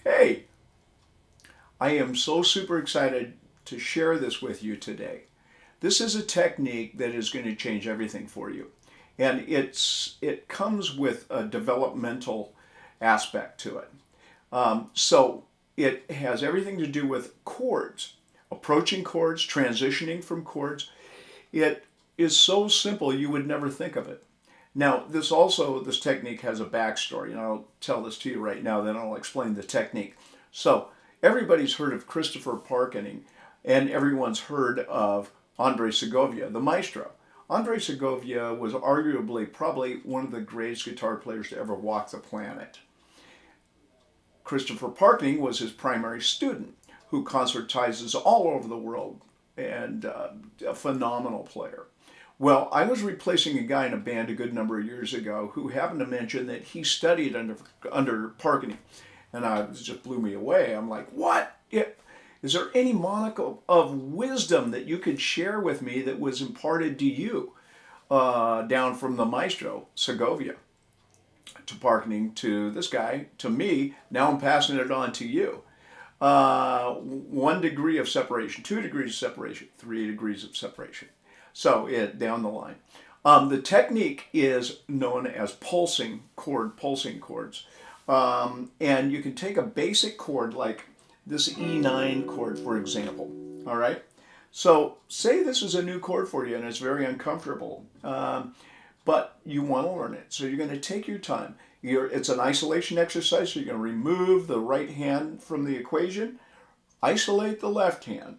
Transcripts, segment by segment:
Hey, I am so super excited to share this with you today. This is a technique that is going to change everything for you. And it comes with a developmental aspect to it. So it has everything to do with chords, approaching chords, transitioning from chords. It is so simple you would never think of it. Now, this technique has a backstory, and I'll tell this to you right now, then I'll explain the technique. So, everybody's heard of Christopher Parkening, and everyone's heard of Andre Segovia, the maestro. Andre Segovia was arguably probably one of the greatest guitar players to ever walk the planet. Christopher Parkening was his primary student, who concertizes all over the world, and a phenomenal player. Well, I was replacing a guy in a band a good number of years ago who happened to mention that he studied under Parkening, and it just blew me away. I'm like, what? Is there any monicum of wisdom that you could share with me that was imparted to you down from the maestro, Segovia, to Parkening, to this guy, to me? Now I'm passing it on to you. 1 degree of separation, 2 degrees of separation, 3 degrees of separation. So down the line. The technique is known as pulsing chords. And you can take a basic chord like this E9 chord, for example. All right? So say this is a new chord for you and it's very uncomfortable, but you want to learn it. So you're going to take your time. It's an isolation exercise, so you're going to remove the right hand from the equation, isolate the left hand.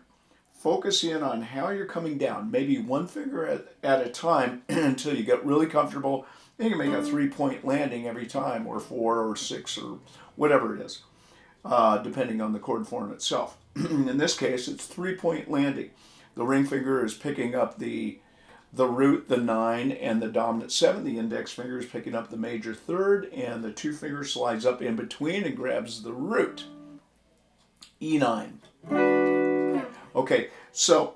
Focus in on how you're coming down, maybe one finger at a time until you get really comfortable. You can make a 3-point landing every time, or 4 or 6 or whatever it is, depending on the chord form itself. In this case, it's 3-point landing. The ring finger is picking up the root, the 9, and the dominant 7. The index finger is picking up the major 3rd, and the 2 finger slides up in between and grabs the root. E9. Okay, so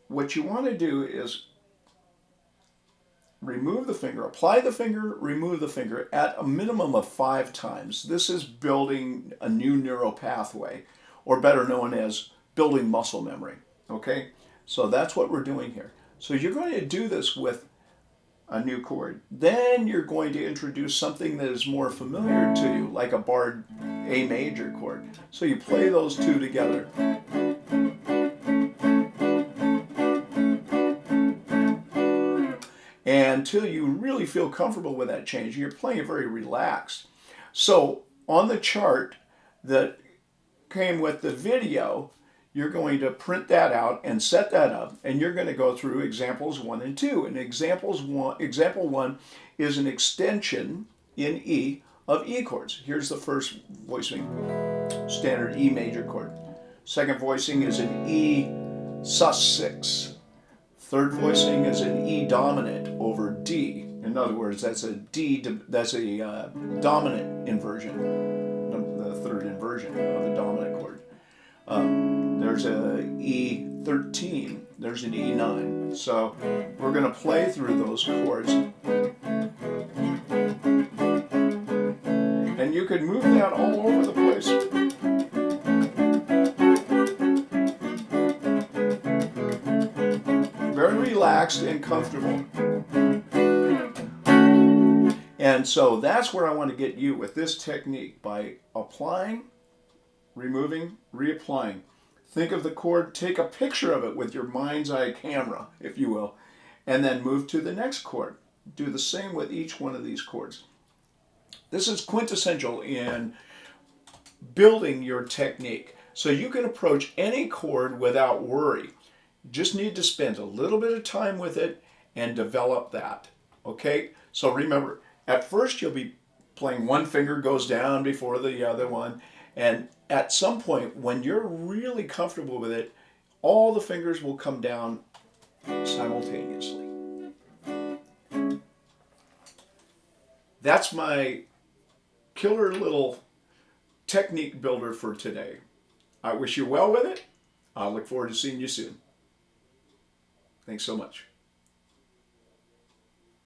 what you want to do is remove the finger, apply the finger, remove the finger at a minimum of 5 times. This is building a new neural pathway, or better known as building muscle memory. Okay, so that's what we're doing here. So you're going to do this with a new chord. Then you're going to introduce something that is more familiar to you, like a barred A major chord. So you play those two together. Until you really feel comfortable with that change. You're playing very relaxed. So on the chart that came with the video, you're going to print that out and set that up, and you're going to go through examples 1 and 2. And example 1 is an extension in E of E chords. Here's the first voicing, standard E major chord. Second voicing is an E sus6. Third voicing is an E dominant over D. In other words, that's a dominant inversion, the third inversion of a dominant chord. There's a E13, there's an E9. So we're going to play through those chords. And you can move that all over the place. Very relaxed and comfortable. And so that's where I want to get you with this technique, by applying, removing, reapplying. Think of the chord, take a picture of it with your mind's eye camera, if you will, and then move to the next chord. Do the same with each one of these chords. This is quintessential in building your technique. So you can approach any chord without worry. You just need to spend a little bit of time with it and develop that. Okay? So remember, at first you'll be playing one finger goes down before the other one, and at some point when you're really comfortable with it, all the fingers will come down simultaneously. That's my killer little technique builder for today. I wish you well with it. I look forward to seeing you soon. Thanks so much.